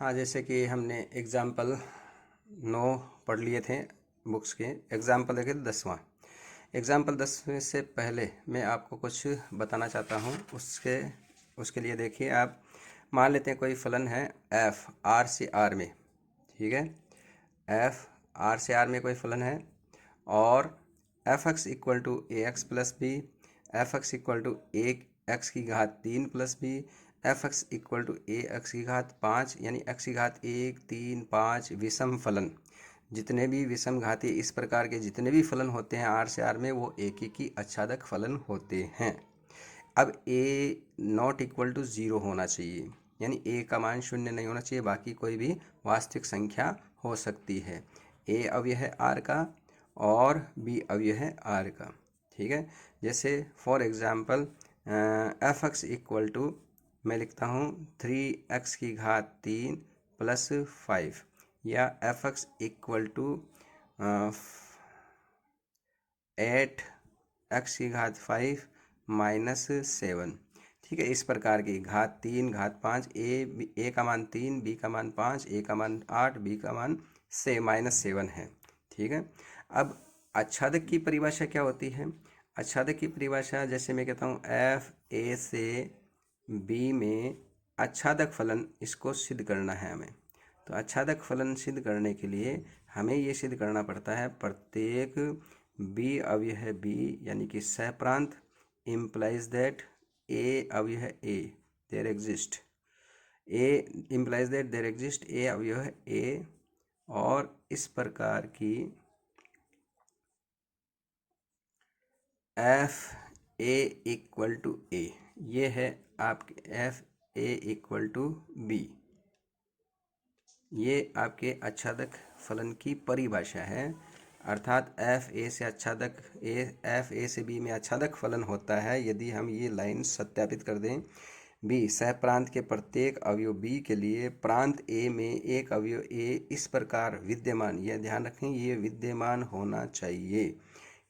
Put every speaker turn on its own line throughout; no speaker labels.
हाँ, जैसे कि हमने एग्ज़ाम्पल 9 पढ़ लिए थे बुक्स के। एग्ज़ाम्पल देखिए 10वां। एग्ज़ाम्पल 10 में से पहले मैं आपको कुछ बताना चाहता हूँ। उसके लिए देखिए, आप मान लेते हैं कोई फलन है एफ आर से आर में, ठीक है। एफ आर से आर में कोई फलन है और f x equal to a x plus b, f x equal to a x की घात 3 plus b, f x equal to a x की घात 5, यानी एक्स की घात 1 3 5 विषम फलन। जितने भी विषम घाती इस प्रकार के जितने भी फलन होते हैं आर से आर में, वो एक एक ही आच्छादक फलन होते हैं। अब ए नॉट इक्वल टू 0 होना चाहिए, यानी ए का मान शून्य नहीं होना चाहिए, बाकी कोई भी वास्तविक संख्या हो सकती है। ए अवयव है आर का और बी अवयव है आर का, ठीक है। जैसे for example f x equal to मैं लिखता हूँ 3x की घात 3 प्लस 5, या F x equal to 8x की घात 5 माइनस 7, ठीक है। इस प्रकार की घात 3 घात 5, ए का मान 3, बी का मान 5, ए का मान 8, बी का मान -7 है, ठीक है। अब आच्छादक की परिभाषा क्या होती है? आच्छादक की परिभाषा जैसे मैं कहता हूँ एफ ए से बी में आच्छादक फलन, इसको सिद्ध करना है हमें। तो आच्छादक फलन सिद्ध करने के लिए हमें ये सिद्ध करना पड़ता है प्रत्येक बी अवयव है बी, यानी कि सहप्रांत, इम्प्लाइज दैट ए अवयव है A there exist, A implies that there exist A अवयव है ए, और इस प्रकार की F A equal to A, ये है आपके F A equal to B. ये आपके आच्छादक फलन की परिभाषा है। अर्थात एफ ए से आच्छादक एफ ए से बी में आच्छादक फलन होता है यदि हम ये लाइन सत्यापित कर दें। बी सहप्रांत के प्रत्येक अवयव बी के लिए प्रांत ए में एक अवयव ए इस प्रकार विद्यमान, यह ध्यान रखें, ये विद्यमान होना चाहिए,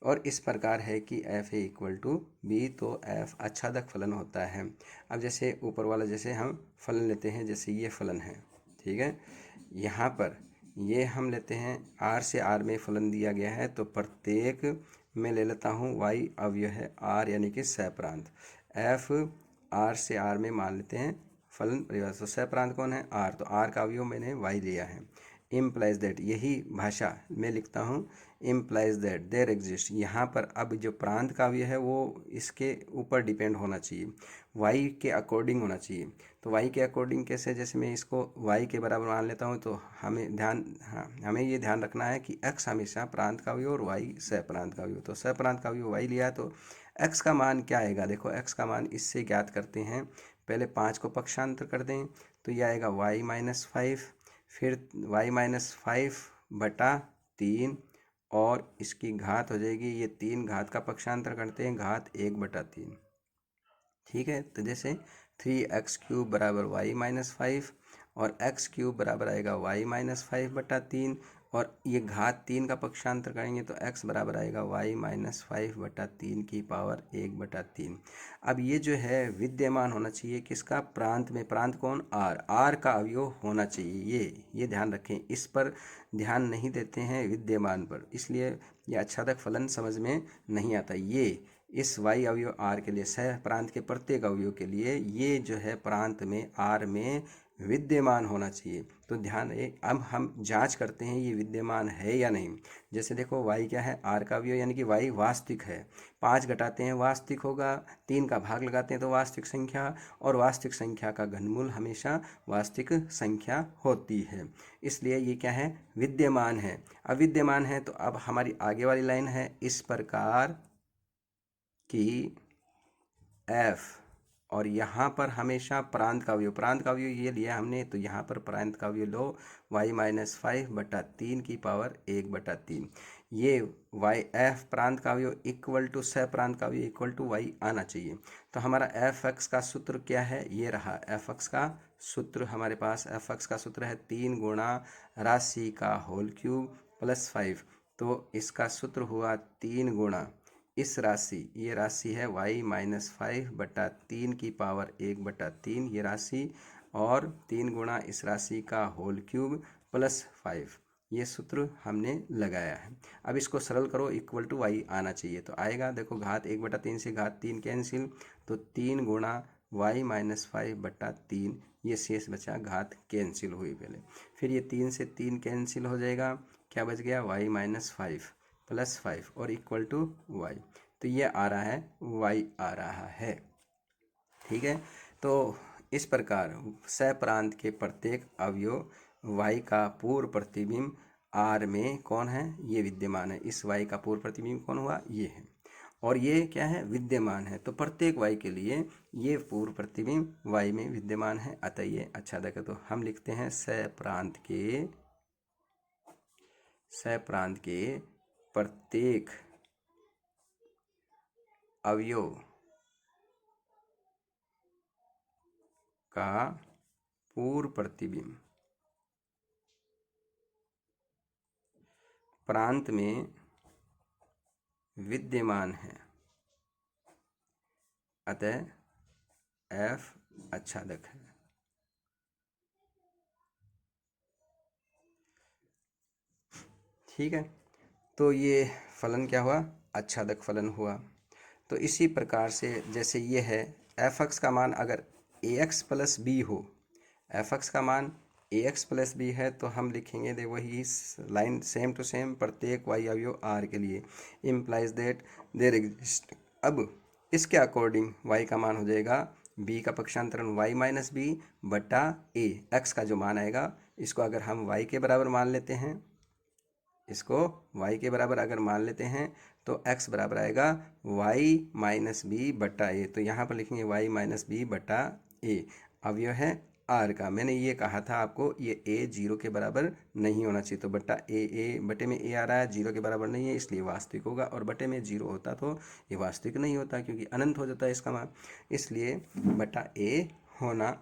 और इस प्रकार है कि f A equal to b, तो एफ आच्छादक फलन होता है। अब जैसे ऊपर वाला जैसे हम फलन लेते हैं, जैसे ये फलन है, ठीक है। यहाँ पर ये हम लेते हैं आर से आर में फलन दिया गया है, तो प्रत्येक मैं ले लेता हूँ वाई अवयव है आर, यानी कि सहप्रांत। एफ आर से आर में मान लेते हैं फलन परिभाषा, तो सहप्रांत कौन है? आर, तो आर का अवयव मैंने वाई लिया है। इम्प्लाइज दैट, यही भाषा मैं लिखता हूँ, इम्प्लाइज दैट देयर एग्जिस्ट। यहाँ पर अब जो प्रांत का अवयव है वो इसके ऊपर डिपेंड होना चाहिए, वाई के अकॉर्डिंग होना चाहिए। तो वाई के अकॉर्डिंग कैसे? जैसे मैं इसको वाई के बराबर मान लेता हूँ, तो हमें ये ध्यान रखना है कि एक्स हमेशा प्रांत का अवयव और वाई सहप्रांत का अवयव। तो सहप्रांत का अवयव वाई लिया है, तो एक्स का मान क्या आएगा? देखो एक्स का मान इससे ज्ञात करते हैं। पहले 5 को पक्षांतर कर दें तो यह आएगा y-5, फिर y-5 बटा 3, और इसकी घात हो जाएगी, ये 3 घात का पक्षांतर करते हैं, घात 1/3, ठीक है। तो जैसे 3x³ बराबर y-5, और x³ बराबर आएगा y-5/3, और ये घात 3 का पक्षांतर करेंगे तो x बराबर आएगा y-5/3 की पावर 1/3। अब ये जो है विद्यमान होना चाहिए किसका? प्रांत में। प्रांत कौन? आर का अवयव होना चाहिए, ये ध्यान रखें। इस पर ध्यान नहीं देते हैं विद्यमान पर, इसलिए ये आच्छादक फलन समझ में नहीं आता। ये इस वाई अवयव आर के लिए, सह प्रांत के प्रत्येक अवयव के लिए ये जो है प्रांत में आर में विद्यमान होना चाहिए। तो ध्यान रहे, अब हम जांच करते हैं ये विद्यमान है या नहीं। जैसे देखो वाई क्या है? आर का अवयव, यानी कि वाई वास्तविक है। 5 घटाते हैं वास्तविक होगा, 3 का भाग लगाते हैं तो वास्तविक संख्या, और वास्तविक संख्या का घनमूल हमेशा वास्तविक संख्या होती है, इसलिए ये क्या है? विद्यमान है। अब विद्यमान है तो अब हमारी आगे वाली लाइन है इस प्रकार कि एफ, और यहाँ पर हमेशा प्रांत का अवयव, प्रांत का अवयव ये लिया हमने, तो यहाँ पर प्रांत का अवयव लो y-5/3 की पावर 1/3। ये वाई एफ प्रांत का अवयव इक्वल टू सह प्रांत का अवयव इक्वल टू वाई आना चाहिए। तो हमारा एफ एक्स का सूत्र क्या है? ये रहा एफ एक्स का सूत्र हमारे पास। एफ एक्स का सूत्र है 3 गुणा राशि का होल क्यूब प्लस 5, तो इसका सूत्र हुआ 3 गुणा इस राशि, ये राशि है y-5/3 की पावर 1/3, ये राशि और 3 गुणा इस राशि का होल क्यूब प्लस 5, ये सूत्र हमने लगाया है। अब इसको सरल करो, इक्वल टू वाई आना चाहिए, तो आएगा देखो घात 1/3 से घात 3 कैंसिल, तो 3 गुणा वाई माइनस 5/3, ये शेष बचा, घात कैंसिल हुई पहले, फिर ये 3 से 3 कैंसिल हो जाएगा, क्या बच गया वाई माइनस 5 प्लस 5 और इक्वल टू वाई, तो ये आ रहा है वाई आ रहा है। ठीक है, तो इस प्रकार सप्रांत के प्रत्येक अवयव y का पूर्व प्रतिबिंब r में कौन है, ये विद्यमान है। इस y का पूर्व प्रतिबिंब कौन हुआ, ये है, और ये क्या है, विद्यमान है। तो प्रत्येक y के लिए ये पूर्व प्रतिबिंब y में विद्यमान है, अतः ये आच्छादक है। तो हम लिखते हैं सप्रांत के प्रत्येक अवयव का पूर्व प्रतिबिंब प्रांत में विद्यमान है, अतः f आच्छादक है। ठीक है, तो ये फलन क्या हुआ, आच्छादक फलन हुआ। तो इसी प्रकार से जैसे ये है f(x) का मान अगर ax प्लस बी हो, f(x) का मान ax प्लस बी है, तो हम लिखेंगे दे वही लाइन सेम टू सेम प्रत्येक y अवयव r के लिए, इम्प्लाइज दैट देयर एग्जिस्ट। अब इसके अकॉर्डिंग y का मान हो जाएगा b का पक्षांतरण y माइनस बी बटा a, x का जो मान आएगा इसको अगर हम y के बराबर मान लेते हैं, इसको y के बराबर अगर मान लेते हैं तो x बराबर आएगा y माइनस बी बटा ए, तो यहाँ पर लिखेंगे y माइनस बी बटा ए, अवयव है r का। मैंने ये कहा था आपको ये a 0 के बराबर नहीं होना चाहिए, तो बटा ए बटे में a आ रहा है, 0 के बराबर नहीं है इसलिए वास्तविक होगा, और बटे में 0 होता तो ये वास्तविक नहीं होता क्योंकि अनंत हो जाता है इसका मान, इसलिए बटा a होना,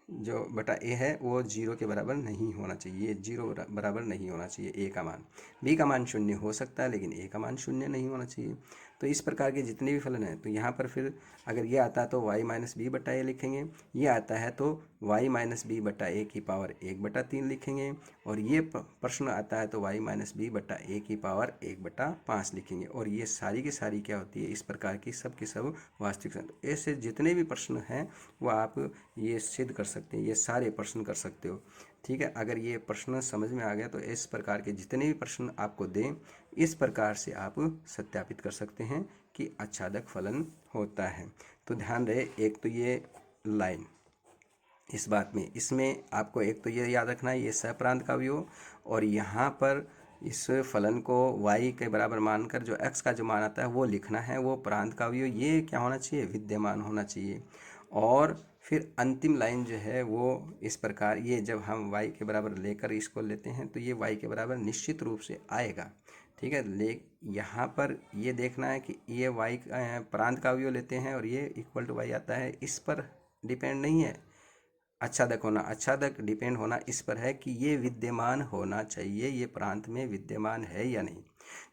जो बटा ए है वो 0 के बराबर नहीं होना चाहिए, 0 बराबर नहीं होना चाहिए ए का मान। बी का मान 0 हो सकता है लेकिन ए का मान 0 नहीं होना चाहिए। तो इस प्रकार के जितने भी फलन हैं, तो यहाँ पर फिर अगर ये आता है तो y माइनस बी बटा ए लिखेंगे, ये आता है तो y माइनस बी बटा ए की पावर 1/3 लिखेंगे, और ये प्रश्न आता है तो y माइनस बी बटा ए की पावर 1/5 लिखेंगे, और ये सारी की सारी क्या होती है, इस प्रकार की सब की सब वास्तविक संख्या। ऐसे जितने भी प्रश्न हैं वो आप ये सिद्ध कर सकते हैं, ये सारे प्रश्न कर सकते हो। ठीक है, अगर ये प्रश्न समझ में आ गया तो इस प्रकार के जितने भी प्रश्न आपको दें, इस प्रकार से आप सत्यापित कर सकते हैं कि आच्छादक फलन होता है। तो ध्यान रहे, एक तो ये लाइन इस बात में, इसमें आपको एक तो ये याद रखना है ये सप्रांत का अवयव, और यहाँ पर इस फलन को y के बराबर मानकर जो x का जो मान आता है वो लिखना है, वो प्रांत का अवयव ये क्या होना चाहिए, विद्यमान होना चाहिए। और फिर अंतिम लाइन जो है वो इस प्रकार, ये जब हम y के बराबर लेकर इसको लेते हैं तो ये y के बराबर निश्चित रूप से आएगा। ठीक है, यहाँ पर ये देखना है कि ये y प्रांत का अवयव लेते हैं और ये इक्वल टू y आता है, इस पर डिपेंड नहीं है आच्छादक होना। आच्छादक डिपेंड होना इस पर है कि ये विद्यमान होना चाहिए, ये प्रांत में विद्यमान है या नहीं।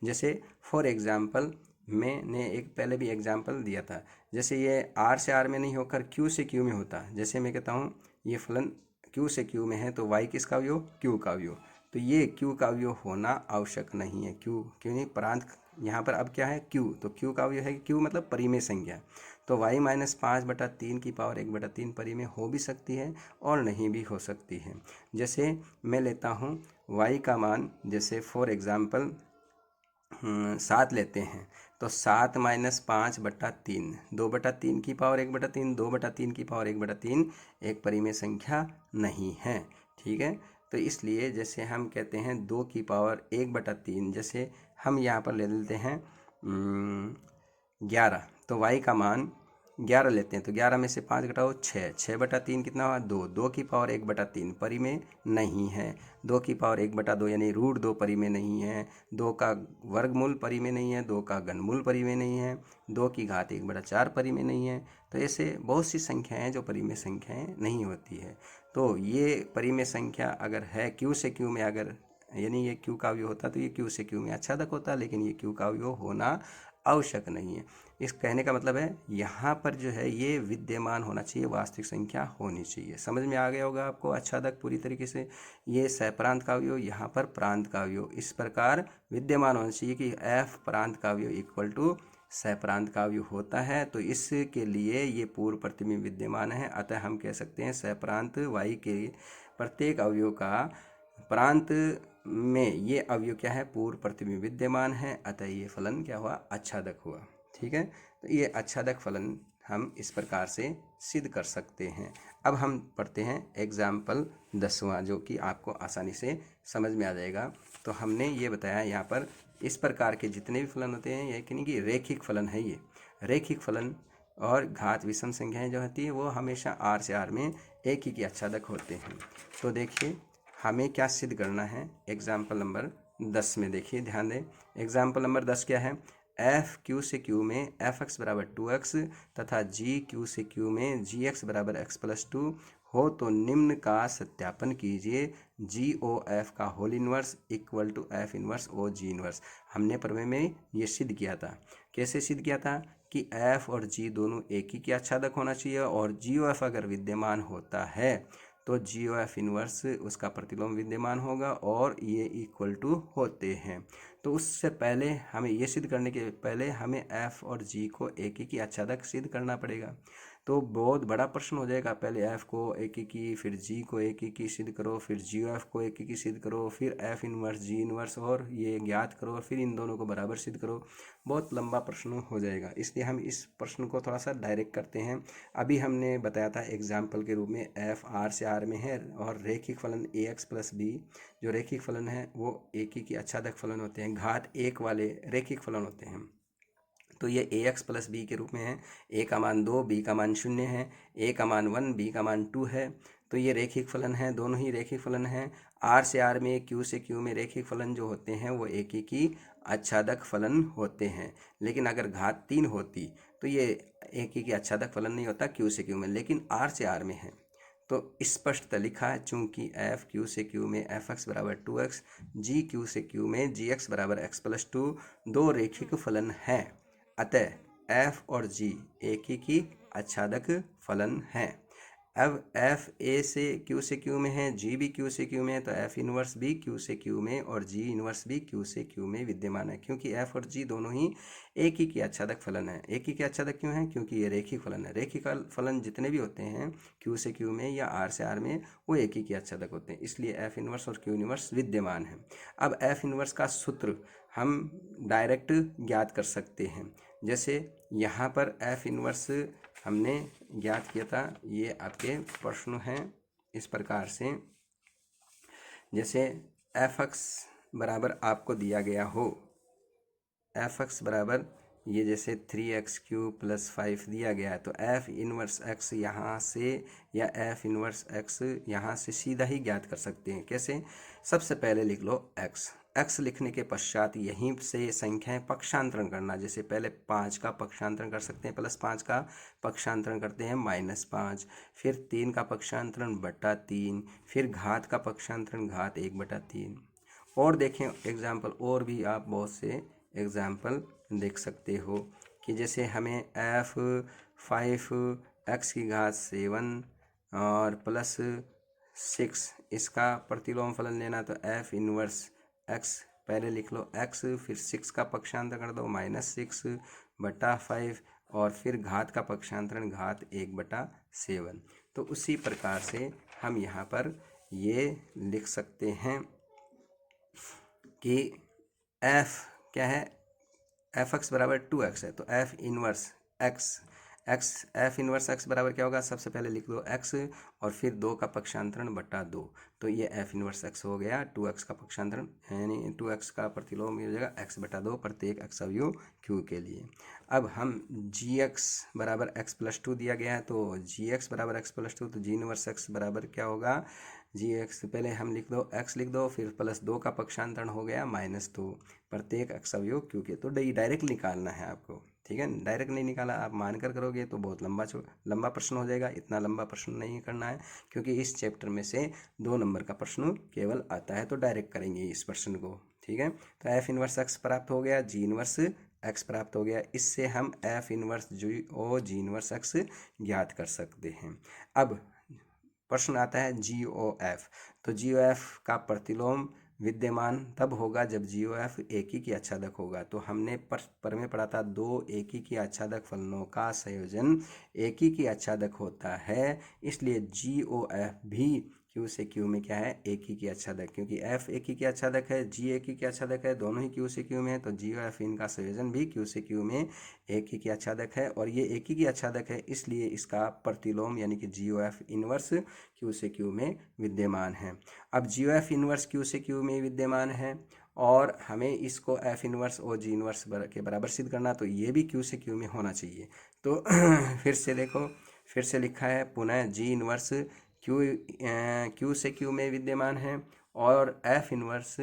जैसे फॉर एग्जाम्पल मैंने एक पहले भी एग्जाम्पल दिया था, जैसे ये r से r में नहीं होकर q से q में होता, जैसे मैं कहता हूँ ये फलन q से q में है तो y किसका अवयव, q का अवयव, तो ये q का अवयव होना आवश्यक नहीं है। क्यों नहीं, प्रांत यहाँ पर अब क्या है q, तो q का अवयव है, q मतलब परिमेय संख्या, तो y माइनस 5/3 की पावर 1/3 परिमेय हो भी सकती है और नहीं भी हो सकती है। जैसे मैं लेता हूँ y का मान, जैसे फॉर एग्ज़ाम्पल 7 लेते हैं, तो 7 माइनस 5/3, 2/3 की पावर 1/3, 2/3 की पावर 1/3 एक परिमेय संख्या नहीं है। ठीक है, तो इसलिए जैसे हम कहते हैं 2 की पावर 1/3, जैसे हम यहाँ पर ले लेते हैं 11, तो y का मान 11 लेते हैं, तो 11 में से 5 घटाओ 6, 6/3 कितना हुआ 2, 2 की पावर 1/3 परिमेय नहीं है, 2 की पावर 1/2 यानी √2 परिमेय नहीं है, 2 का वर्गमूल परिमेय नहीं है, 2 का घनमूल परिमेय नहीं है, 2 की घात 1/4 परिमेय नहीं है। तो ऐसे बहुत सी संख्याएं जो परिमेय संख्याएं नहीं होती है। तो ये परिमेय संख्या अगर है q से q में, अगर यानी ये q का अवयव होता तो ये q से q में आच्छादक होता, लेकिन ये q का अवयव होना आवश्यक नहीं है। इस कहने का मतलब है यहाँ पर जो है ये विद्यमान होना चाहिए, वास्तविक संख्या होनी चाहिए। समझ में आ गया होगा आपको आच्छादक पूरी तरीके से। ये सप्रांत का अवयव, यहाँ पर प्रांत का अवयव इस प्रकार विद्यमान होना चाहिए कि f प्रांत का अवयव इक्वल टू सप्रांत का अवयव होता है। तो इसके लिए ये पूर्व प्रतिबिंब विद्यमान है, अतः हम कह सकते हैं सप्रांत y के प्रत्येक अवयव का प्रांत में ये अवयव क्या है, पूर्व प्रतिबिंब विद्यमान है, अतः ये फलन क्या हुआ, आच्छादक हुआ। ठीक है, तो ये आच्छादक फलन हम इस प्रकार से सिद्ध कर सकते हैं। अब हम पढ़ते हैं एग्जाम्पल 10वां, जो कि आपको आसानी से समझ में आ जाएगा। तो हमने ये बताया यहाँ पर इस प्रकार के जितने भी फलन होते हैं, ये कि नहीं कि रेखिक फलन है। ये रेखिक फलन और घात विषम संख्याएं जो होती है वो हमेशा R से R में एक ही के आच्छादक होते हैं। तो देखिए हमें क्या सिद्ध करना है एग्जाम्पल नंबर 10 में। देखिए ध्यान दें, एग्जाम्पल नंबर 10 क्या है, एफ क्यू से क्यू में एफ एक्स बराबर 2x तथा जी क्यू से क्यू में जी एक्स बराबर x प्लस 2 हो तो निम्न का सत्यापन कीजिए। जी ओ एफ का whole inverse equal to F inverse O ji inverse. हमने प्रमेय में ये सिद्ध किया था। कैसे सिद्ध किया था कि एफ और जी दोनों एक ही के आच्छादक होना चाहिए, और जी ओ एफ अगर विद्यमान होता है तो जी ओ एफ इनवर्स उसका प्रतिलोम विद्यमान होगा और ये इक्वल टू होते हैं। तो उससे पहले हमें ये सिद्ध करने के पहले हमें एफ और जी को एक ही की आच्छादक सिद्ध करना पड़ेगा। तो बहुत बड़ा प्रश्न हो जाएगा, पहले एफ को एक ही की, फिर जी को एक ही की सिद्ध करो, फिर जी ओ एफ को एक ही की सिद्ध करो, फिर एफ इनवर्स जी इनवर्स और ये ज्ञात करो, और फिर इन दोनों को बराबर सिद्ध करो। बहुत लंबा प्रश्न हो जाएगा, इसलिए हम इस प्रश्न को थोड़ा सा डायरेक्ट करते हैं। अभी हमने बताया था एग्जाम्पल के रूप में एफ R से R में है, और रेखिक फलन ए एक्स प्लस बी, जो रेखिक फलन है वो एक ही की आच्छादक फलन होते हैं, घात एक वाले रेखिक फलन होते हैं। तो ये ए एक्स प्लस बी के रूप में है, ए का मान 2, बी का मान 0 है, ए का मान 1, बी का मान 2 है। तो ये रेखिक फलन है, दोनों ही रेखिक फलन हैं। R से R में, Q से Q में रेखिक फलन जो होते हैं वो एक ही की आच्छादक फलन होते हैं। लेकिन अगर घात 3 होती तो ये एक ही की आच्छादक फलन नहीं होता Q से Q में, लेकिन R से R में है। तो स्पष्टतः लिखा है, चूंकि एफ क्यू से क्यू में एफ एक्स बराबर 2x, जी क्यू से क्यू में जी एक्स बराबर x प्लस 2 दो रेखिक फलन हैं, अतः f और g एक ही की आच्छादक फलन हैं। अब f a से q में है, g भी q से q में है, तो f इनवर्स भी q से q में और g इनवर्स भी q से q में विद्यमान है, क्योंकि f और g दोनों ही एक ही के आच्छादक फलन है। एक ही के आच्छादक क्यों है, क्योंकि ये रेखिक फलन है। रेखिक फलन जितने भी होते हैं q से q में या r से r में, वो एक ही के आच्छादक होते हैं, इसलिए f इनवर्स और q इनवर्स विद्यमान है। अब f इनवर्स का सूत्र हम डायरेक्ट ज्ञात कर सकते हैं। जैसे यहाँ पर f इनवर्स हमने ज्ञात किया था, ये आपके प्रश्न हैं इस प्रकार से। जैसे एफ एक्स बराबर आपको दिया गया हो, एफ एक्स बराबर ये जैसे 3x³ + 5 दिया गया है, तो एफ इनवर्स x यहाँ से या एफ इनवर्स x यहाँ से सीधा ही ज्ञात कर सकते हैं। कैसे, सबसे पहले लिख लो x लिखने के पश्चात यहीं से संख्याएं पक्षांतरण करना। जैसे पहले 5 का पक्षांतरण कर सकते हैं, +5 का पक्षांतरण करते हैं -5, फिर 3 का पक्षांतरण /3, फिर घात का पक्षांतरण घात 1/3। और देखें एग्जाम्पल, और भी आप बहुत से एग्जाम्पल देख सकते हो कि जैसे हमें f5x⁻7 और +6 इसका प्रतिलोम फलन लेना, तो f इनवर्स x पहले लिख लो x, फिर 6 का पक्षांतर कर दो -6/5, और फिर घात का पक्षांतरण घात 1/7। तो उसी प्रकार से हम यहाँ पर ये लिख सकते हैं कि f क्या है, एफ एक्स बराबर 2x है, तो F inverse F inverse x बराबर क्या होगा, सबसे पहले लिख दो x और फिर 2 का पक्षांतरण /2, तो ये एफ इनवर्स x हो गया। 2x का पक्षांतरण यानी 2x का प्रतिलोम हो जाएगा x/2 प्रत्येक x अवयव q के लिए। अब हम gx बराबर x प्लस 2 दिया गया है, तो gx बराबर x प्लस 2, तो जी इनवर्स x बराबर क्या होगा, gx पहले हम लिख दो x लिख दो, फिर +2 का पक्षांतरण हो गया -2 प्रत्येक x अवयव q के। तो डायरेक्ट निकालना है आपको, ठीक है। डायरेक्ट नहीं निकाला, आप मानकर करोगे तो बहुत लंबा प्रश्न हो जाएगा। इतना लंबा प्रश्न नहीं करना है, क्योंकि इस चैप्टर में से 2 नंबर का प्रश्न केवल आता है, तो डायरेक्ट करेंगे इस प्रश्न को, ठीक है। तो एफ इनवर्स x प्राप्त हो गया, जी इनवर्स एक्स प्राप्त हो गया। इससे हम एफ इनवर्स जी इनवर्स एक्स ज्ञात कर सकते हैं। अब प्रश्न आता है जी ओ एफ। तो जी ओ एफ का प्रतिलोम विद्यमान तब होगा जब जी ओ एफ एकी की आच्छादक होगा। तो हमने पर में पढ़ा था, दो एकी की आच्छादक फलनों का संयोजन एकी की आच्छादक होता है। इसलिए जी ओ एफ भी क्यू से क्यू में क्या है, एकी की आच्छादक, क्योंकि एफ एकी की आच्छादक है, जी एकी की आच्छादक है, दोनों ही क्यू से क्यू में है। तो जी ओ एफ इनका संयोजन भी क्यू से क्यू में एकी की आच्छादक है, और ये एकी की आच्छादक है, इसलिए इसका प्रतिलोम यानी कि जी ओ एफ इनवर्स क्यू से क्यू में विद्यमान है। अब जी ओ एफ इनवर्स क्यू से क्यू में विद्यमान है और हमें इसको एफ इनवर्स और जी इनवर्स के बराबर सिद्ध करना, तो ये भी क्यू से क्यू में होना चाहिए। तो फिर से देखो, फिर से लिखा है पुनः जी इनवर्स क्यू से क्यू में विद्यमान है और एफ इनवर्स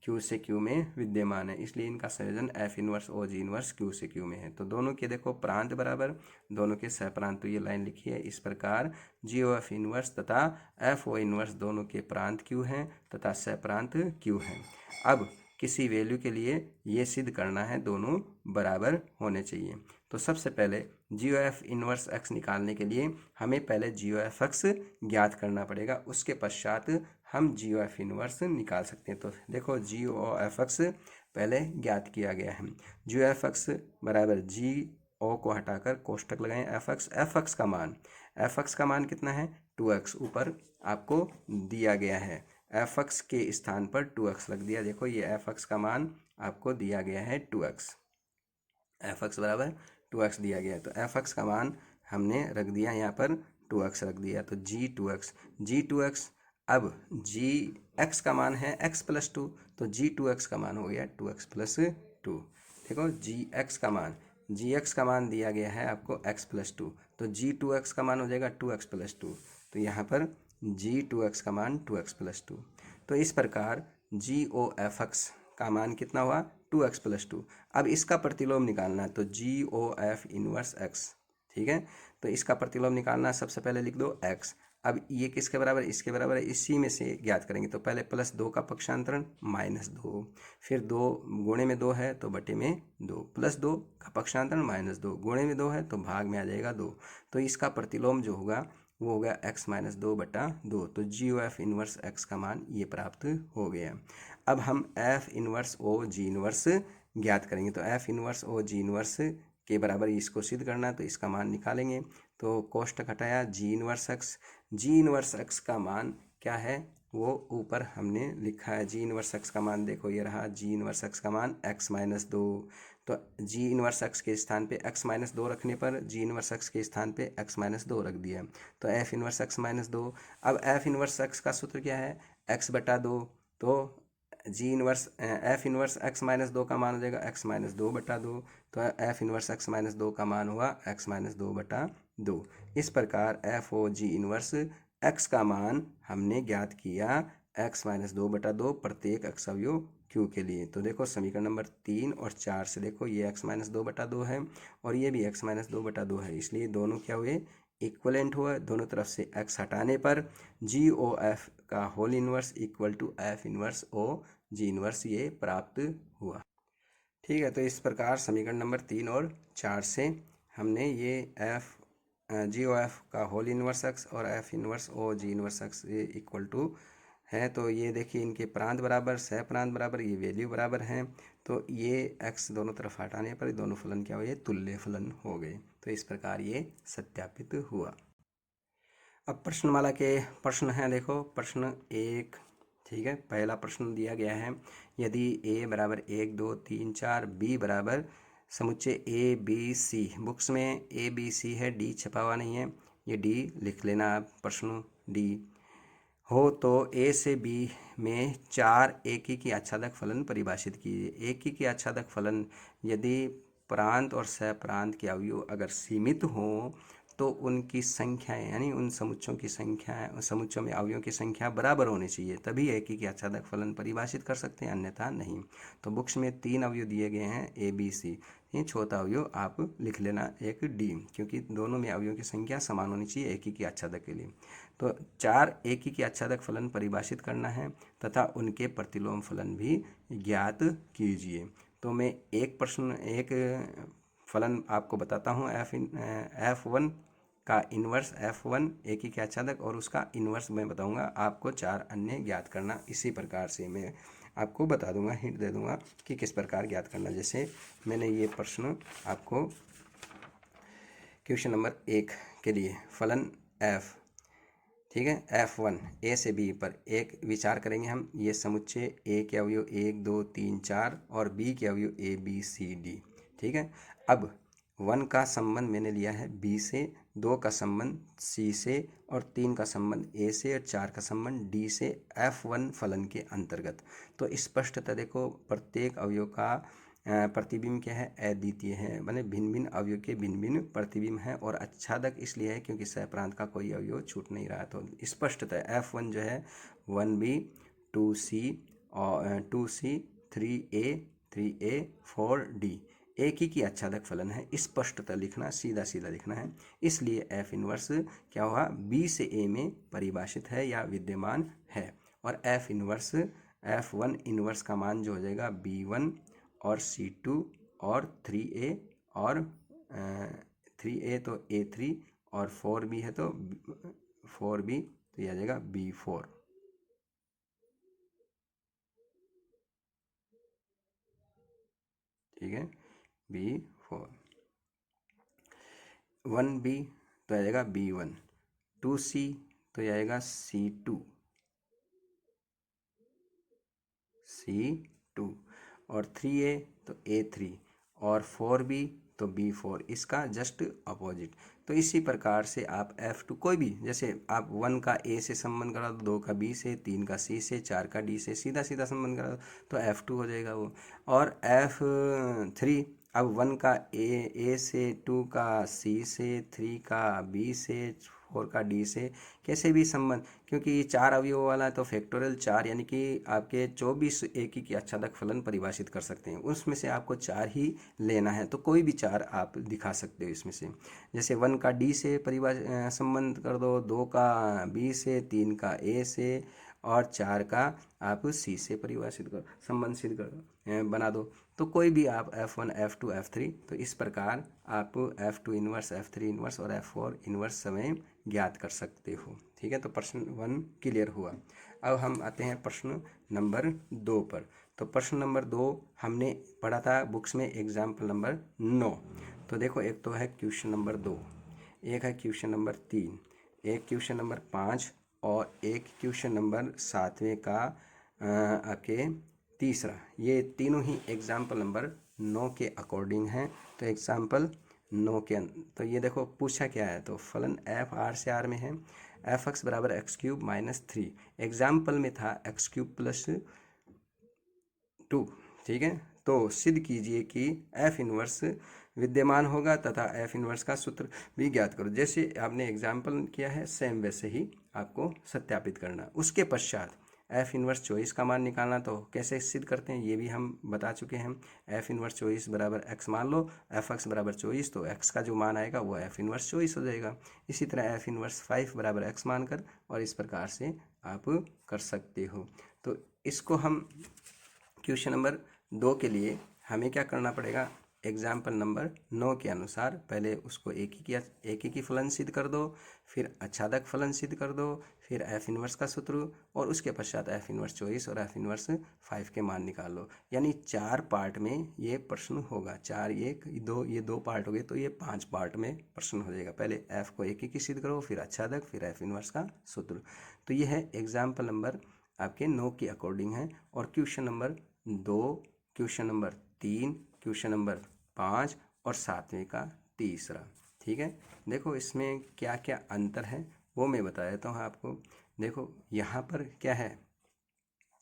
क्यू से क्यू में विद्यमान है, इसलिए इनका संयोजन एफ इनवर्स और जी इनवर्स क्यू से क्यू में है। तो दोनों के देखो प्रांत बराबर, दोनों के सहप्रांत, तो ये लाइन लिखी है इस प्रकार, जी ओ एफ इनवर्स तथा एफ ओ इनवर्स दोनों के प्रांत क्यू हैं तथा सहप्रांत क्यू हैं। अब किसी वैल्यू के लिए ये सिद्ध करना है दोनों बराबर होने चाहिए। तो सबसे पहले जी ओ एफ इनवर्स एक्स निकालने के लिए हमें पहले जी ओ एफ एक्स ज्ञात करना पड़ेगा, उसके पश्चात हम जी ओ एफ इनवर्स निकाल सकते हैं। तो देखो जी ओ एफ एक्स पहले ज्ञात किया गया है। जी ओ एफ एक्स बराबर जी ओ को हटाकर कोष्टक लगाएं, एफ एक्स का मान कितना है, 2x ऊपर आपको दिया गया है, एफ एक्स के स्थान पर 2x रख दिया। देखो ये एफ एक्स का मान आपको दिया गया है 2x, एफ एक्स बराबर 2x दिया गया है, तो एफ एक्स का मान हमने रख दिया यहाँ पर 2x रख दिया, तो जी टू एक्स। अब जी एक्स का मान है x प्लस 2, तो जी टू एक्स का मान हो गया 2x प्लस 2। देखो जी एक्स का मान दिया गया है आपको x प्लस 2, तो जी टू एक्स का मान हो जाएगा 2x प्लस 2, तो यहाँ पर जी टू एक्स का मान 2x प्लस 2। तो इस प्रकार जी ओ एफ एक्स का मान कितना हुआ, 2x प्लस 2। अब इसका प्रतिलोम निकालना है, तो जी ओ एफ इनवर्स एक्स, ठीक है। तो इसका प्रतिलोम निकालना है, सबसे पहले लिख दो x। अब ये किसके बराबर है, इसके बराबर है, इसी में से ज्ञात करेंगे। तो पहले प्लस 2 का पक्षांतरण -2, फिर 2 गुणे में 2 है तो बटे में 2, प्लस 2 का पक्षांतरण -2, गुणे में 2 है तो भाग में आ जाएगा 2। तो इसका प्रतिलोम जो होगा वो हो गया x - 2 बटा 2। तो जी ओ एफ इनवर्स x का मान ये प्राप्त हो गया। अब हम एफ इनवर्स ओ जी इनवर्स ज्ञात करेंगे। तो एफ इनवर्स ओ जी इनवर्स के बराबर इसको सिद्ध करना है, तो इसका मान निकालेंगे। तो कोष्टक हटाया, जी इनवर्स एक्स का मान क्या है, वो ऊपर हमने लिखा है। जी इनवर्स एक्स का मान देखो ये रहा, जी इनवर्स एक्स का मान x - 2। तो जी इनवर्स एक्स के स्थान पे x - 2 रखने पर जी इनवर्स एक्स के स्थान पे x - 2 रख दिया, तो एफ इनवर्स x - 2। अब एफ इनवर्स एक्स का सूत्र क्या है, x बटा 2। तो जी इनवर्स एफ इनवर्स x - 2 का मान हो जाएगा x - 2 बटा 2। तो एफ इनवर्स x - 2 का मान हुआ x - 2 बटा 2। इस प्रकार एफ ओ जी इनवर्स x का मान हमने ज्ञात किया x - 2 बटा 2 प्रत्येक अक्षावयव q के लिए। तो देखो समीकरण नंबर 3 और 4 से देखो, ये x - 2 बटा 2 है और ये भी x - 2 बटा 2 है, इसलिए दोनों क्या हुए, इक्वलेंट हुआ। दोनों तरफ से x हटाने पर जी ओ एफ का whole inverse equal to F inverse O ji inverse ये प्राप्त हुआ। ठीक है, तो इस प्रकार समीकरण नंबर 3 और 4 से हमने ये एफ जी ओ एफ का होल इनवर्स एक्स और एफ इनवर्स ओ जी इनवर्स एक्स ये इक्वल टू है। तो ये देखिए इनके प्रांत बराबर, सह प्रांत बराबर, ये वैल्यू बराबर हैं। तो ये एक्स दोनों तरफ हटाने पर दोनों फलन क्या हुए, तुल्य फलन हो गए। तो इस प्रकार ये सत्यापित हुआ। अब प्रश्नमाला के प्रश्न हैं, देखो प्रश्न 1, ठीक है। पहला प्रश्न दिया गया है, यदि a बराबर 1 2 3 4, b बराबर समुच्चय ए बी सी, बुक्स में ए बी सी है, डी छपा हुआ नहीं है, ये डी लिख लेना आप, प्रश्न डी हो तो ए से बी में 4 एकी की आच्छादक फलन परिभाषित कीजिए। एकी की आच्छादक फलन यदि प्रांत और सहप्रांत के अवयव अगर सीमित हों तो उनकी संख्या यानी उन समुच्चयों की संख्या, समुच्चयों में अवयवों की संख्या बराबर होनी चाहिए, तभी एकी की आच्छादक फलन परिभाषित कर सकते हैं, अन्यथा नहीं। तो बुक्स में 3 अवयव दिए गए हैं ए बी सी, ये चौथा अवयव आप लिख लेना एक डी, क्योंकि दोनों में अवयवों की संख्या समान होनी चाहिए एकी की आच्छादक के लिए। तो 4 एकी की आच्छादक फलन परिभाषित करना है तथा उनके प्रतिलोम फलन भी ज्ञात कीजिए। तो मैं एक फलन आपको बताता हूँ। F1 का इन्वर्स F1 एक ही के आच्छादक और उसका इन्वर्स मैं बताऊंगा। आपको 4 अन्य ज्ञात करना। इसी प्रकार से मैं आपको बता दूंगा, हिंट दे दूंगा कि किस प्रकार ज्ञात करना। जैसे मैंने ये प्रश्न आपको क्वेश्चन नंबर 1 के लिए फलन F, ठीक है, F1 ए से बी पर एक विचार करेंगे हम। ये समुच्चय ए के अवयव 1 2 3 4 और बी के अवयव ए बी सी डी, ठीक है। अब 1 का संबंध मैंने लिया है बी से, 2 का संबंध सी से और 3 का संबंध ए से और 4 का संबंध डी से F1 फलन के अंतर्गत। तो स्पष्टतः देखो प्रत्येक अवयव का प्रतिबिंब क्या है, अद्वितीय है, माने भिन्न भिन्न अवयव के भिन्न भिन्न प्रतिबिंब है। और आच्छादक इसलिए है क्योंकि सहप्रांत का कोई अवयव छूट नहीं रहा। तो स्पष्टतः F1 जो है 1B 2C और 2C 3A 3A 4D एक ही की आच्छादक फलन है। स्पष्टतः लिखना, सीधा सीधा लिखना है। इसलिए F इनवर्स क्या हुआ, B से A में परिभाषित है या विद्यमान है। और F1 इनवर्स का मान जो हो जाएगा B1 और C2 और 3A और 3A तो A3 और 4B है तो 4B, तो यह आ जाएगा B4, ठीक है, B4। 1B तो आ जाएगा B1, 2C तो यह आएगा C2 और 3A तो A3 और 4B तो B4, इसका जस्ट अपोजिट। तो इसी प्रकार से आप F2 कोई भी, जैसे आप 1 का A से संबंध करा दो, 2 का B से, 3 का C से, 4 का D से, सीधा सीधा संबंध करा दो तो F2 हो जाएगा वो। और F3 अब 1 का A से, 2 का C से, 3 का B से, 4 का D से, कैसे भी संबंध, क्योंकि ये 4 अवयवों वाला है तो फैक्टोरियल 4 यानी कि आपके 24 एक ही की आच्छादक फलन परिभाषित कर सकते हैं। उसमें से आपको 4 ही लेना है, तो कोई भी 4 आप दिखा सकते हो इसमें से। जैसे 1 का D से संबंध कर दो, 2 का B से, 3 का A से और 4 का आप C से परिभाषित कर संबंध सिद्ध कर बना दो। तो कोई भी आप F1 F2 F3, तो इस प्रकार आप F2 इनवर्स, F3 इनवर्स और F4 इनवर्स समय ज्ञात कर सकते हो, ठीक है। तो प्रश्न 1 क्लियर हुआ। अब हम आते हैं प्रश्न नंबर 2 पर। तो प्रश्न नंबर 2 हमने पढ़ा था बुक्स में एग्जाम्पल नंबर 9। तो देखो, एक तो है क्वेश्चन नंबर 2, एक है क्वेश्चन नंबर 3, एक क्वेश्चन नंबर 5 और एक क्वेश्चन नंबर 7वें का आपके तीसरा। ये तीनों ही एग्जाम्पल नंबर 9 के अकॉर्डिंग हैं। तो एग्जाम्पल 9 के तो ये देखो पूछा क्या है, तो फलन F R से R में है, Fx बराबर x³ - 3। एग्जाम्पल में था x³ + 2, ठीक है। तो सिद्ध कीजिए कि F इनवर्स विद्यमान होगा तथा F इनवर्स का सूत्र भी ज्ञात करो। जैसे आपने एग्जाम्पल किया है सेम वैसे ही आपको सत्यापित करना। उसके पश्चात F इनवर्स 24 का मान निकालना। तो कैसे सिद्ध करते हैं ये भी हम बता चुके हैं। F इनवर्स 24 बराबर x मान लो, Fx बराबर 24, तो x का जो मान आएगा वो F इनवर्स 24 हो जाएगा। इसी तरह F इनवर्स 5 बराबर x मानकर, और इस प्रकार से आप कर सकते हो। तो इसको हम क्वेश्चन नंबर 2 के लिए हमें क्या करना पड़ेगा, एग्जाम्पल नंबर 9 के अनुसार पहले उसको एक ही की फलन सिद्ध कर दो, फिर आच्छादक फलन सिद्ध कर दो, फिर F इनवर्स का सूत्र, और उसके पश्चात F इनवर्स 24 और F इनवर्स 5 के मान निकाल लो। यानी 4 पार्ट में ये प्रश्न होगा। 4 ये दो पार्ट हो गए, तो ये 5 पार्ट में प्रश्न हो जाएगा। पहले F को एक ही सिद्ध करो, फिर आच्छादक, फिर F इनवर्स का सूत्र। तो ये है एग्जाम्पल नंबर आपके 9 के अकॉर्डिंग है। और question number 2, question number 3, question number 5 और 7वें का तीसरा, ठीक है। देखो इसमें क्या क्या अंतर है वो मैं बता देता हूँ आपको। देखो यहाँ पर क्या है,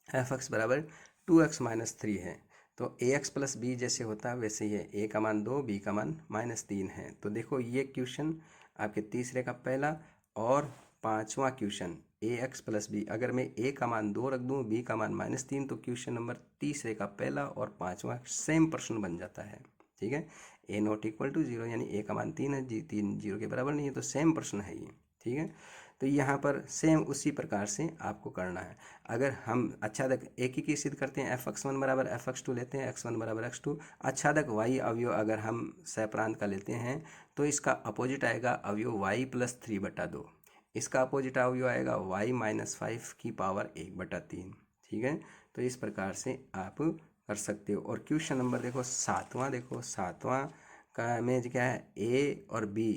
Fx बराबर 2x - 3 है, तो ax + b जैसे होता है वैसे ही है। a का मान 2, b का मान -3 है। तो देखो ये क्वेश्चन आपके तीसरे का पहला और 5वां क्वेश्चन ax + b, अगर मैं a का मान 2 रख दूँ, b का मान -3, तो क्वेश्चन नंबर तीसरे का पहला और 5वां सेम प्रश्न बन जाता है, ठीक है। a ≠ 0 यानी a का मान 3 है, 3 0 के बराबर नहीं है, तो सेम प्रश्न है ये, ठीक है। तो यहाँ पर सेम उसी प्रकार से आपको करना है। अगर हम आच्छादक एक ही सिद्ध करते हैं, f(x1) बराबर f(x2) लेते हैं, x1 बराबर x2, आच्छादक y अवयव अगर हम सहप्रांत का लेते हैं तो इसका अपोजिट आएगा अवयव y प्लस 3/2, इसका अपोजिट अवयव आएगा y माइनस 5 की पावर 1/3। ठीक है, तो इस प्रकार से आप कर सकते हो। और क्वेश्चन नंबर देखो सातवां, देखो सातवां का में क्या है, a और b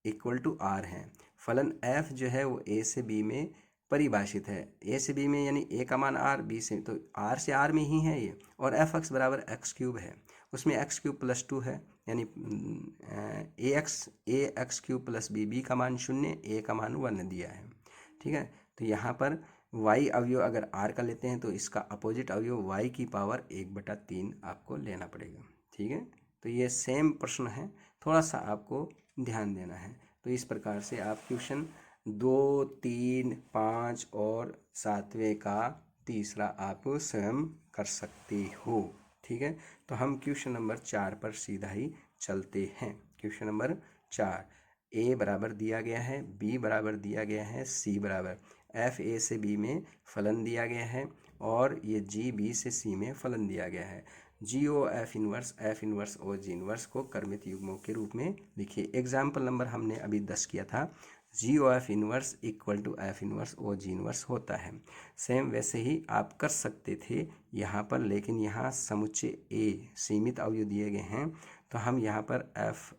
इक्वल टू आर है। फलन f जो है वो a से b में परिभाषित है। a से b में यानी a का मान r, b से तो r से r में ही है ये। और f(x) बराबर x³ है, उसमें x³ प्लस 2 है, यानी ax³ प्लस b का मान 0, a का मान 1 दिया है। ठीक है, तो यहाँ पर y अवयव अगर r का लेते हैं तो इसका अपोजिट अवयव y की पावर 1/3 आपको लेना पड़ेगा। ठीक है, तो ये सेम प्रश्न है, थोड़ा सा आपको ध्यान देना है। तो इस प्रकार से आप क्वेश्चन 2, 3, 5 और 7वें का तीसरा आप स्वयं कर सकते हो। ठीक है, तो हम क्वेश्चन नंबर 4 पर सीधा ही चलते हैं। क्वेश्चन नंबर 4, a बराबर दिया गया है, b बराबर दिया गया है, c बराबर f a से b में फलन दिया गया है और ये g b से c में फलन दिया गया है। जी ओ एफ इनवर्स ओ जी इनवर्स को क्रमित युग्मों के रूप में लिखिए। एग्जाम्पल नंबर हमने अभी 10 किया था, G O F inverse equal to F inverse O ji inverse होता है। सेम वैसे ही आप कर सकते थे यहाँ पर, लेकिन यहाँ समुच्चय ए सीमित अवयव दिए गए हैं तो हम यहाँ पर एफ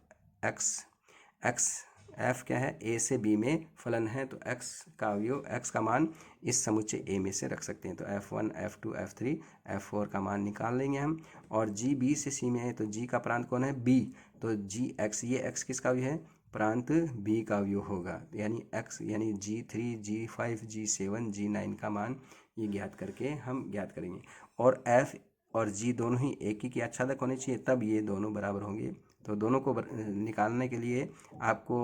क्या है, ए से बी में फलन है तो एक्स का अवयव, एक्स का मान इस समुच्चय ए में से रख सकते हैं। तो f1, f2, f3, f4 का मान निकाल लेंगे हम। और जी बी से सी में है तो जी का प्रांत कौन है, बी, तो जी एक्स, ये एक्स किसका अवयव है, प्रांत बी का अवयव होगा, यानी एक्स यानी G3, G5, G7, G9 का मान ये ज्ञात करके हम ज्ञात करेंगे। और f और g दोनों ही एक ही की आच्छादक होने चाहिए, तब ये दोनों बराबर होंगे। तो दोनों को निकालने के लिए आपको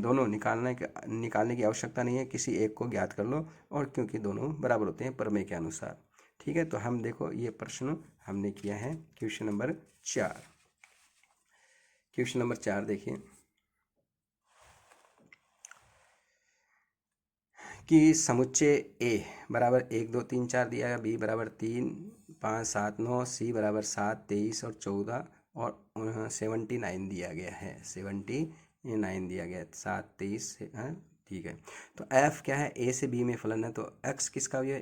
दोनों निकालने की आवश्यकता नहीं है, किसी एक को ज्ञात कर लो, और क्योंकि दोनों बराबर होते हैं प्रमेय के अनुसार। ठीक है, तो हम देखो ये प्रश्न हमने किया है क्वेश्चन नंबर 4। क्वेश्चन नंबर 4 देखिए कि समुच्चय ए बराबर 1, 2, 3, 4 दिया गया, बी बराबर 3, 5, 7, 9, सी बराबर 7, 23 और 14 और 79 दिया गया है, 79 दिया गया है, 7, 23 है। ठीक है, तो एफ क्या है, ए से बी में फलन है, तो एक्स किसका भी है,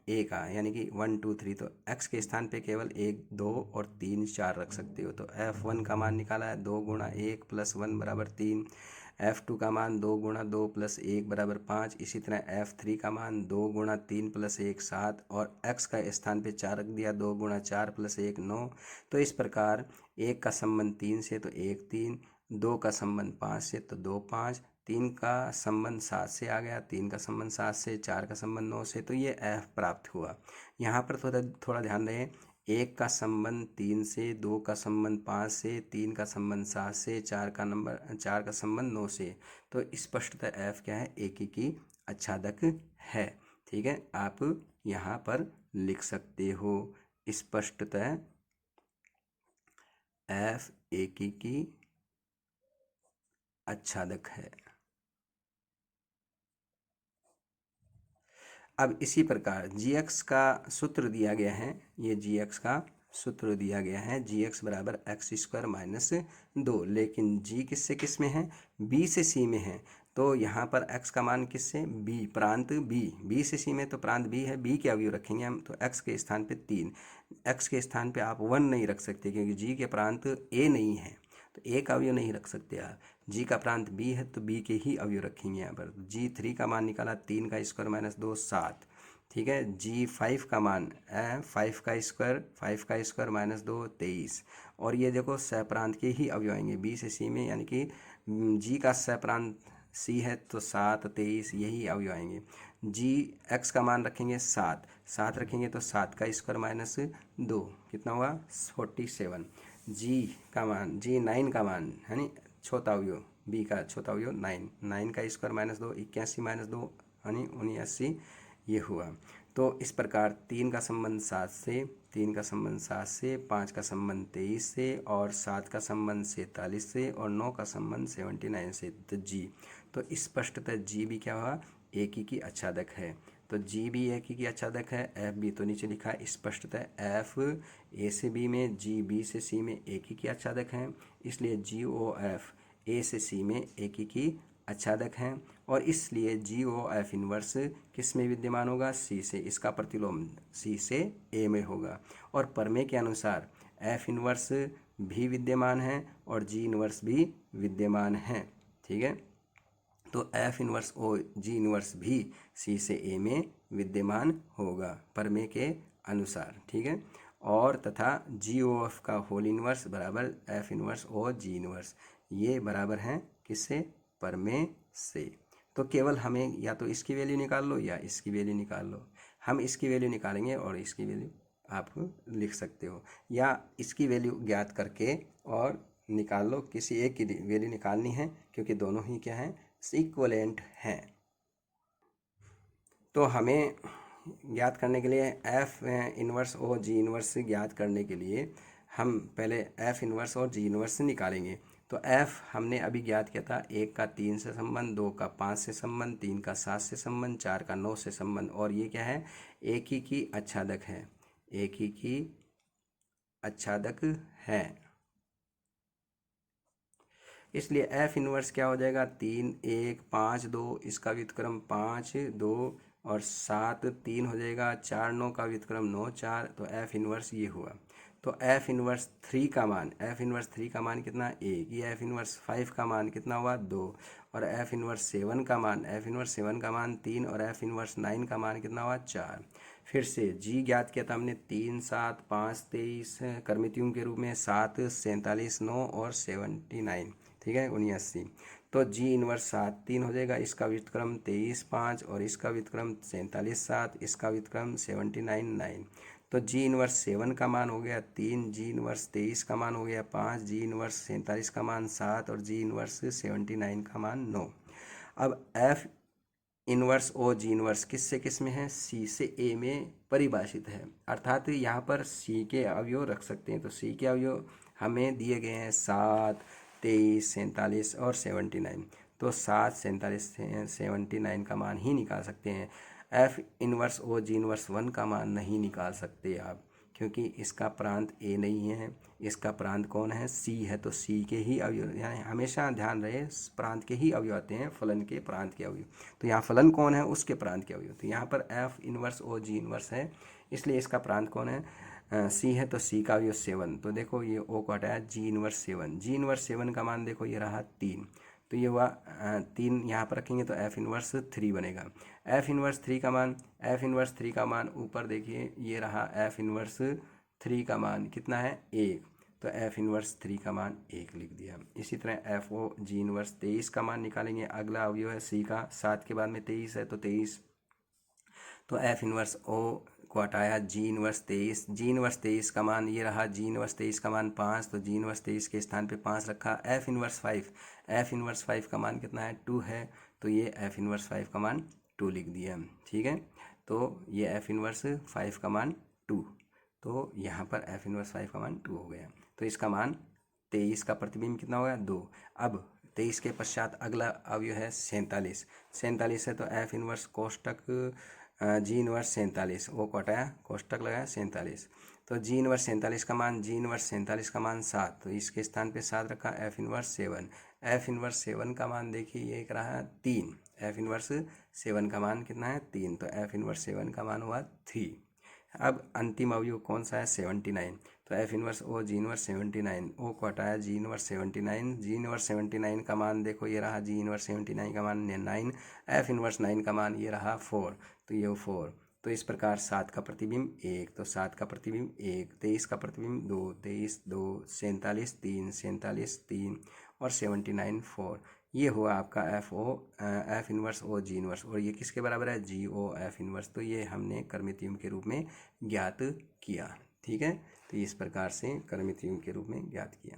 ए का, यानी कि 1, 2, 3, तो एक्स के स्थान पे केवल 1, 2 और 3, 4 रख सकते हो। तो F1 का मान निकाला है 2 गुणा 1 प्लस 1 बराबर 3, F2 का मान 2 गुणा 2 प्लस 1 बराबर 5, इसी तरह F3 का मान 2 गुणा 3 प्लस 1 7, और x का स्थान पे 4 रख दिया, 2 गुणा 4 प्लस 1 9। तो इस प्रकार 1 का संबंध 3 से तो 1 3, 2 का संबंध 5 से तो 2 5, 3 का संबंध 7 से आ गया, 3 का संबंध 7 से, 4 का संबंध 9 से, तो ये f प्राप्त हुआ। यहाँ पर थोड़ा ध्यान रहे, 1 का संबंध 3 से, 2 का संबंध 5 से, 3 का संबंध 7 से, 4 का संबंध 9 से, तो स्पष्टतः f क्या है, एक ही की आच्छादक है। ठीक है, आप यहाँ पर लिख सकते हो स्पष्टतः f एक ही की आच्छादक है। अब इसी प्रकार gx का सूत्र दिया गया है, ये gx का सूत्र दिया गया है, gx बराबर x² माइनस 2, लेकिन g किससे किस में है, b से c में है। तो यहाँ पर x का मान किससे, b, प्रांत b से c में, तो प्रांत b है, b के अवयव रखेंगे हम, तो x के स्थान पे 3, x के स्थान पे आप 1 नहीं रख सकते क्योंकि g के प्रांत a नहीं है, तो a का अवयव नहीं रख सकते आप। g का प्रांत b है तो b के ही अवयव रखेंगे यहाँ पर। G3 का मान निकाला, 3 का स्क्वायर माइनस 2 7। ठीक है, G5 का मान 5 का स्क्वायर माइनस 2 23, और ये देखो सहप्रांत के ही अवयव आएंगे b से c में, यानी कि g का सहप्रांत c है तो 7 23 यही अवयव आएंगे। x का मान रखेंगे 7 रखेंगे तो 7 का स्क्वायर माइनस 2 कितना हुआ 47। G9 का मान है नी छोटा अवयव, b का छोटा अवयव 9 का स्क्वायर माइनस 2 81 माइनस 2 यानी 79 ये हुआ। तो इस प्रकार 3 का संबंध 7 से, 3 का संबंध 7 से, 5 का संबंध 23 से, और 7 का संबंध 47 से, और 9 का संबंध 79 से। तो तो स्पष्टतः जी भी क्या हुआ, एक ही की आच्छादक है। तो जी भी एक ही की आच्छादक है, एफ भी तो नीचे लिखा है स्पष्टतः एफ ए से बी में, जी बी से सी में एक ही की आच्छादक है, इसलिए जी ओ एफ ए से सी में एक ही की आच्छादक हैं, और इसलिए जी ओ एफ इनवर्स किस में विद्यमान होगा, सी से, इसका प्रतिलोम सी से ए में होगा। और प्रमेय के अनुसार एफ इनवर्स भी विद्यमान है और जी इनवर्स भी विद्यमान है। ठीक है, तो एफ इनवर्स ओ जी इनवर्स भी सी से ए में विद्यमान होगा प्रमेय के अनुसार। ठीक है, और तथा जी ओ एफ का होल इनवर्स बराबर एफ इनवर्स ओ जी इनवर्स, ये बराबर हैं किससे, प्रमेय से। तो केवल हमें या तो इसकी वैल्यू निकाल लो या इसकी वैल्यू निकाल लो। हम इसकी वैल्यू निकालेंगे और इसकी वैल्यू आप लिख सकते हो, या इसकी वैल्यू ज्ञात करके और निकाल लो, किसी एक की वैल्यू निकालनी है क्योंकि दोनों ही क्या हैं, इक्वलेंट हैं। तो हमें ज्ञात करने के लिए एफ इनवर्स और जी इनवर्स ज्ञात करने के लिए हम पहले एफ इनवर्स और जी इनवर्स निकालेंगे। तो एफ हमने अभी ज्ञात किया था, 1 का 3 से संबंध, 2 का 5 से संबंध, 3 का 7 से संबंध, 4 का 9 से संबंध, और ये क्या है, एक ही की आच्छादक है, एक ही की आच्छादक है। इसलिए एफ इनवर्स क्या हो जाएगा, 3 1 5 2, इसका व्युत्क्रम 5 2 और 7 3 हो जाएगा, 4 9 का व्युत्क्रम 9 4, तो एफ इनवर्स ये हुआ। तो एफ इनवर्स 3 का मान, एफ इनवर्स 3 का मान कितना, 1, ये एफ इनवर्स 5 का मान कितना हुआ, 2, और एफ इनवर्स 7 का मान, एफ इनवर्स 7 का मान 3, और एफ इनवर्स 9 का मान कितना हुआ, 4। फिर से जी ज्ञात किया था हमने, 3 7 5 23 कर्मितियों के रूप में, 7 47 9 और 79, ठीक है 79। तो जी इनवर्स 7 3 हो जाएगा, इसका व्युत्क्रम 23 5 और इसका व्युत्क्रम 47 7, इसका व्युत्क्रम 79 9। तो जी इनवर्स 7 का मान हो गया 3, जी इनवर्स 23 का मान हो गया 5, जी इनवर्स 47 का मान 7 और जी इनवर्स 79 का मान 9। अब एफ इनवर्स ओ जी इनवर्स किससे किस में है, सी से ए में परिभाषित है, अर्थात यहाँ पर सी के अवयव रख सकते हैं। तो सी के अवयव हमें दिए गए हैं 7 23 47 और 79। तो 7 47 79 का मान ही निकाल सकते हैं। एफ इनवर्स ओ जी इनवर्स 1 का मान नहीं निकाल सकते आप, क्योंकि इसका प्रांत ए नहीं है, इसका प्रांत कौन है, सी है। तो सी के ही अवयव, यानी हमेशा ध्यान रहे प्रांत के ही अवयव आते हैं, फलन के प्रांत के अवयव। तो यहाँ फलन कौन है, उसके प्रांत के अवयव। तो यहाँ पर एफ इनवर्स ओ जी इनवर्स है, इसलिए इसका प्रांत कौन है, सी है। तो सी का अवयव 7, तो देखो ये ओ को हटाया, जी इनवर्स 7, जी इनवर्स 7 का मान देखो ये रहा 3, तो ये हुआ 3 यहाँ पर रखेंगे तो एफ इनवर्स 3 बनेगा। एफ इनवर्स 3 का मान, एफ इनवर्स 3 का मान ऊपर देखिए ये रहा, एफ इनवर्स 3 का मान कितना है, 1, तो एफ इनवर्स 3 का मान 1 लिख दिया। इसी तरह एफ ओ जी इनवर्स 23 का मान निकालेंगे, अगला अवयव है सी का, 7 के बाद में 23 है तो 23, तो एफ इनवर्स ओ को हटाया, जी इनवर्स 23, जी इनवर्स 23 का मान ये रहा, जी इनवर्स 23 का मान 5, तो जी इनवर्स 23 के स्थान पे 5 रखा। एफ इनवर्स 5, एफ इनवर्स 5 का मान कितना है, 2 है, तो ये एफ इनवर्स 5 का मान 2 लिख दिया। ठीक है, तो ये एफ इनवर्स 5 का मान 2, तो यहाँ पर एफ इनवर्स 5 का मान 2 हो गया। तो इसका मान 23 का प्रतिबिंब कितना हो गया, 2। अब 23 के पश्चात अगला अवयव है 47, 47 है तो एफ इनवर्स कोष्टक जी इनवर्स 47, वो को हटाया कोष्टक लगाया 47, तो जी इनवर्स 47 का मान, जी इनवर्स 47 का मान 7, तो इसके स्थान पे 7 रखा। एफ इनवर्स 7, एफ इनवर्स 7 का मान देखिए ये एक रहा 3, एफ इनवर्स 7 का मान कितना है 3, तो एफ इनवर्स 7 का मान हुआ 3। अब अंतिम अवयव कौन सा है, 79, तो एफ इनवर्स ओ जी इनवर्स 79, ओ को हटाया जी इनवर्स 79, जी इनवर्स 79 का मान देखो ये रहा, जी इनवर्स 79 का मान 9, एफ इनवर्स 9 का मान ये रहा 4, तो ये 4। तो इस प्रकार 7 का प्रतिबिंब 1, तो 7 का प्रतिबिंब 1, 23 का प्रतिबिंब 2, 23 2, 47 3, 47 3 और 79 4। ये हुआ आपका एफ इनवर्स ओ जी इनवर्स, और ये किसके बराबर है, जी ओ एफ इनवर्स। तो ये हमने कर्मितियम के रूप में ज्ञात किया। ठीक है, तो इस प्रकार से कर्मितियम के रूप में ज्ञात किया।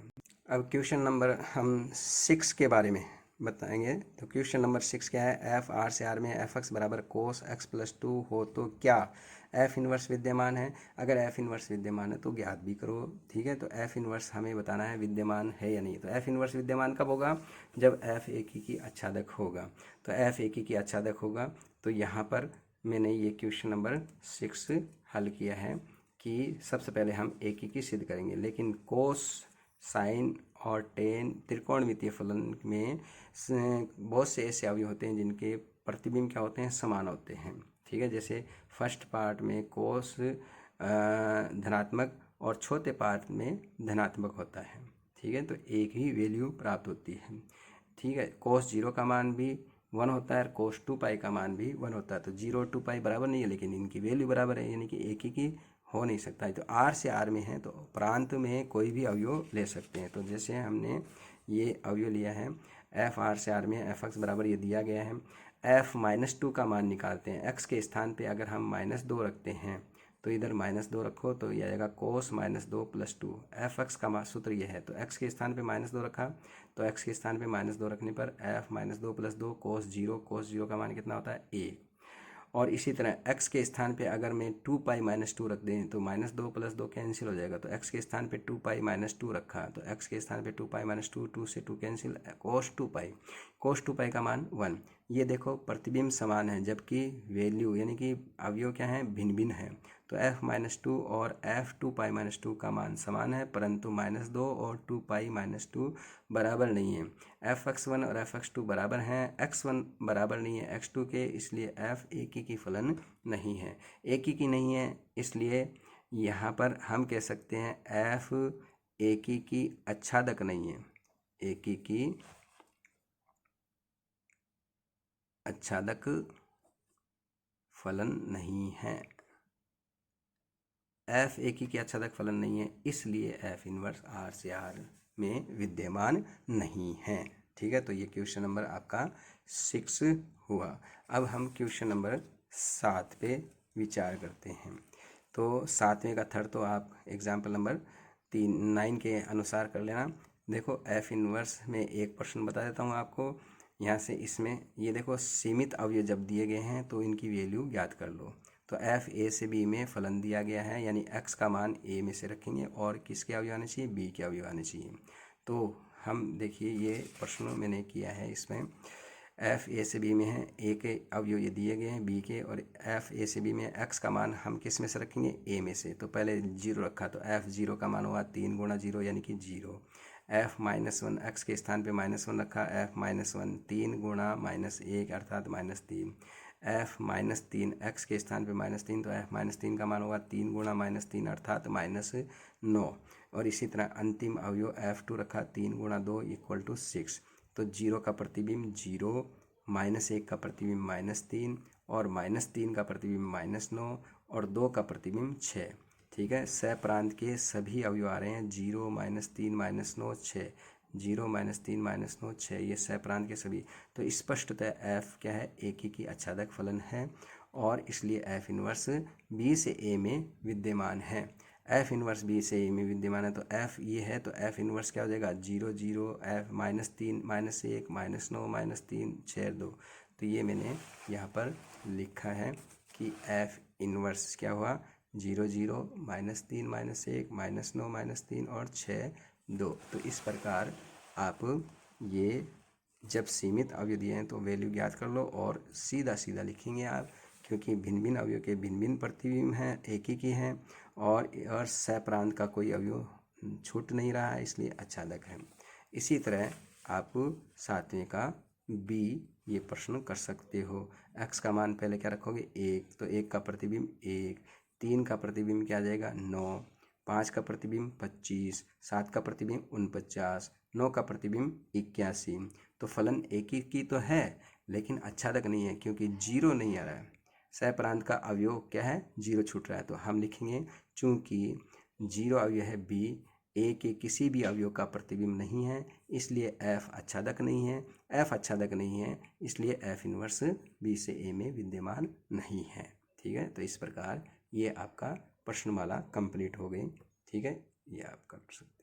अब क्वेश्चन नंबर हम 6 के बारे में बताएंगे। तो क्वेश्चन नंबर 6 क्या है, एफ आर से आर में एफ एक्स बराबर कोस एक्स प्लस 2 हो तो क्या एफ इनवर्स विद्यमान है। अगर एफ इनवर्स विद्यमान है तो ज्ञात भी करो। ठीक है, तो एफ इनवर्स हमें बताना है विद्यमान है या नहीं। तो एफ इनवर्स विद्यमान कब होगा, जब एफ एक ही की आच्छादक होगा। तो एफ एक ही की आच्छादक होगा। तो यहाँ पर मैंने ये क्वेश्चन नंबर 6 हल किया है कि सबसे पहले हम एक ही की सिद्ध करेंगे, लेकिन कोस साइन और टेन त्रिकोणमितीय फलन में बहुत से ऐसे अवयव होते हैं जिनके प्रतिबिंब क्या होते हैं, समान होते हैं। ठीक है, जैसे फर्स्ट पार्ट में कोस धनात्मक और छोटे पार्ट में धनात्मक होता है। ठीक है, तो एक ही वैल्यू प्राप्त होती है। ठीक है, कोस 0 का मान भी 1 होता है और कोस 2 पाई का मान भी 1 होता है। तो 0 2 पाई बराबर नहीं है, लेकिन इनकी वैल्यू बराबर है, यानी कि एक ही की हो नहीं सकता है। तो आर से आर में है तो प्रांत में कोई भी अवयव ले सकते हैं। तो जैसे हमने ये अवयव लिया है एफ आर से आर में एफ एक्स बराबर ये दिया गया है, एफ -2 का मान निकालते हैं। एक्स के स्थान पे अगर हम -2 रखते हैं तो इधर -2 रखो तो ये आएगा कोस -2 + 2। एफ एक्स का सूत्र ये है, तो एक्स के स्थान पे -2 रखा, तो एक्स के स्थान पे -2 रखने पर एफ -2 + 2 कोस 0 का मान कितना होता है 1। और इसी तरह x के स्थान पे अगर मैं 2 पाई -2 रख दें तो -2 + 2 कैंसिल हो जाएगा। तो x के स्थान पे 2 पाई -2 रखा, तो x के स्थान पे 2 पाई -2, 2 से 2 कैंसिल, कोस 2 पाई का मान 1। ये देखो प्रतिबिंब समान है, जबकि वैल्यू यानी कि अवयव क्या है, भिन्न भिन्न है। तो f-2 और f 2 पाई -2 का मान समान है, परंतु -2 और 2 पाई -2 बराबर नहीं है। f(x1) और f(x2) बराबर हैं, x1 बराबर नहीं है x2 के, इसलिए f एक ही की फलन नहीं है। एक ही की नहीं है, इसलिए यहाँ पर हम कह सकते हैं f एक ही की आच्छादक नहीं है, एक ही की आच्छादक फलन नहीं है। एफ एक ही की आच्छादक फलन नहीं है, इसलिए एफ इनवर्स आर से आर में विद्यमान नहीं है। ठीक है, तो ये क्वेश्चन नंबर आपका 6 हुआ। अब हम क्वेश्चन नंबर 7 पे विचार करते हैं। तो 7वें का थर्ड तो आप एग्जाम्पल नंबर 9 के अनुसार कर लेना। देखो एफ इनवर्स में एक प्रश्न बता देता हूँ आपको यहाँ से। इसमें ये देखो सीमित अवयव जब दिए गए हैं तो इनकी वैल्यू ज्ञात कर लो। तो एफ ए से बी में फलन दिया गया है, यानी एक्स का मान ए में से रखेंगे और किसके अवयव आने चाहिए, बी के अवयव आने चाहिए। तो हम देखिए ये प्रश्न मैंने किया है, इसमें एफ ए से बी में है, ए के अवयव ये दिए गए हैं बी के, और एफ ए से बी में एक्स का मान हम किस में से रखेंगे, ए में से। तो पहले 0 रखा, तो एफ 0 का मान हुआ 3 × 0 यानी कि 0। एफ -1 एक्स के स्थान पे -1 रखा, एफ -1 3 × -1 अर्थात -3। एफ -3 एक्स के स्थान पे -3, तो एफ -3 का मान होगा 3 × -3 अर्थात -9। और इसी तरह अंतिम अवयव f2 रखा, 3 × 2 = 6। तो 0 का प्रतिबिंब 0, -1 का प्रतिबिंब -3 और -3 का प्रतिबिंब -9 और 2 का प्रतिबिंब 6। ठीक है, सप्रांत के सभी अवयव आ रहे हैं 0, -3, -9, 6। 0, -3, -9, 6, ये सप्रांत के सभी। तो स्पष्टतः f क्या है, एक ही की आच्छादक फलन है और इसलिए f इनवर्स b से a में विद्यमान है। f इनवर्स b से a में विद्यमान है, तो f ये है, तो f इनवर्स क्या हो जाएगा 0, 0, f -3, -1, -9, -3, 6, 2। तो ये मैंने यहाँ पर लिखा है कि f इनवर्स क्या हुआ 0, 0, -3, -1, -9, -3 और 6, 2। तो इस प्रकार आप ये जब सीमित अवयव दिए हैं तो वैल्यू ज्ञात कर लो और सीधा सीधा लिखेंगे आप, क्योंकि भिन्न भिन्न अवयव के भिन्न भिन्न प्रतिबिंब हैं, एक ही की हैं और सप्रांत का कोई अवयव छूट नहीं रहा है, इसलिए आच्छादक है। इसी तरह आप 7वें का बी ये प्रश्न कर सकते हो। एक्स का मान पहले क्या रखोगे 1, तो 1 का प्रतिबिंब 1, 3 का प्रतिबिंब क्या आ जाएगा 9, 5 का प्रतिबिंब 25, 7 का प्रतिबिंब 49, 9 का प्रतिबिंब 81। तो फलन एक ही की तो है लेकिन आच्छादक नहीं है, क्योंकि 0 नहीं आ रहा है। सप्रांत का अवयव क्या है 0 छूट रहा है, तो हम लिखेंगे चूंकि 0 अवयव है बी, ए के किसी भी अवयव का प्रतिबिंब नहीं है, इसलिए f आच्छादक नहीं है। f आच्छादक नहीं है, इसलिए f इनवर्स b से a में विद्यमान नहीं है। ठीक है, तो इस प्रकार ये आपका प्रश्नमाला कंप्लीट हो गई। ठीक है, ये आप कर सकते हैं।